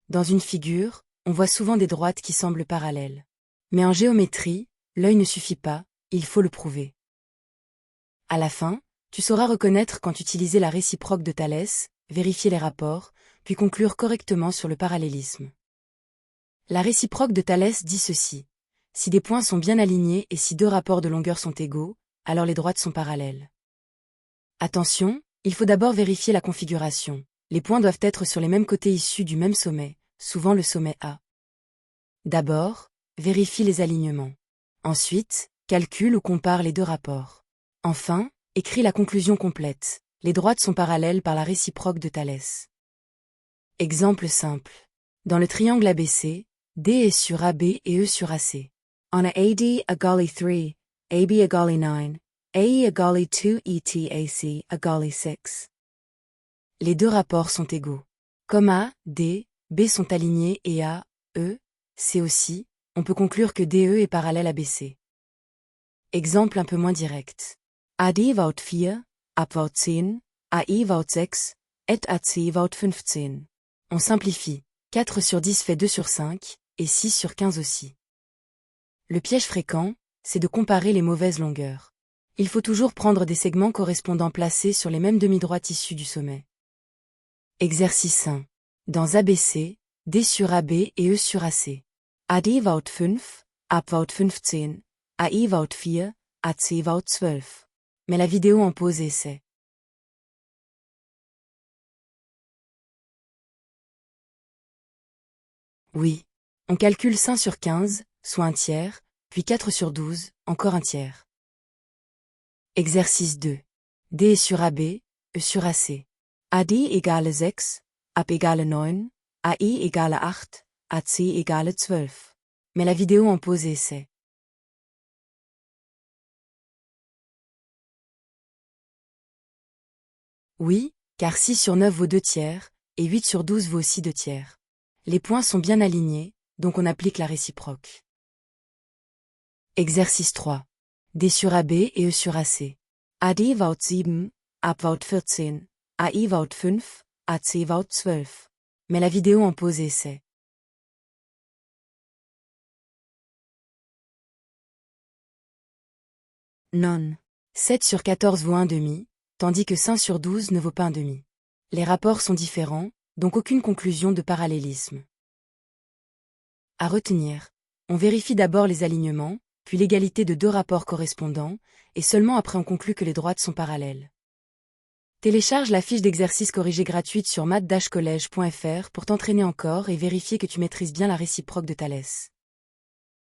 Dans une figure, on voit souvent des droites qui semblent parallèles. Mais en géométrie, l'œil ne suffit pas, il faut le prouver. À la fin, tu sauras reconnaître quand utiliser la réciproque de Thalès, vérifier les rapports, puis conclure correctement sur le parallélisme. La réciproque de Thalès dit ceci. Si des points sont bien alignés et si deux rapports de longueur sont égaux, alors les droites sont parallèles. Attention, il faut d'abord vérifier la configuration. Les points doivent être sur les mêmes côtés issus du même sommet, souvent le sommet A. D'abord, vérifie les alignements. Ensuite, calcule ou compare les deux rapports. Enfin, écris la conclusion complète. Les droites sont parallèles par la réciproque de Thalès. Exemple simple. Dans le triangle ABC, D est sur AB et E sur AC. On a AD = 3, AB = 9, AE = 2, ETAC = 6. Les deux rapports sont égaux. Comme A, D, B sont alignés et A, E, C aussi, on peut conclure que DE est parallèle à BC. Exemple un peu moins direct. AD vaut 4, AB vaut 10, AI vaut 6, et AC vaut 15. On simplifie. 4 sur 10 fait 2 sur 5, et 6 sur 15 aussi. Le piège fréquent, c'est de comparer les mauvaises longueurs. Il faut toujours prendre des segments correspondants placés sur les mêmes demi-droites issues du sommet. Exercice 1. Dans ABC, D sur AB et E sur AC. AD vaut 5, AB vaut 15, AI vaut 4, AC vaut 12. Mais la vidéo en pause et essai. Oui. On calcule 5 sur 15, soit un tiers, puis 4 sur 12, encore un tiers. Exercice 2. D est sur AB, E sur AC. AD = 6, AB = 9, AI = 8, AC = 12. Mais la vidéo en pause et essai. Oui, car 6 sur 9 vaut 2 tiers, et 8 sur 12 vaut aussi 2 tiers. Les points sont bien alignés, donc on applique la réciproque. Exercice 3. D sur AB et E sur AC. AD vaut 7, AB vaut 14, AI vaut 5, AC vaut 12. Mais la vidéo en pause et essai. Non. 7 sur 14 vaut 1/2, tandis que 5 sur 12 ne vaut pas 1/2. Les rapports sont différents, donc aucune conclusion de parallélisme. À retenir, on vérifie d'abord les alignements, puis l'égalité de deux rapports correspondants, et seulement après on conclut que les droites sont parallèles. Télécharge la fiche d'exercice corrigée gratuite sur math-college.fr pour t'entraîner encore et vérifier que tu maîtrises bien la réciproque de Thalès.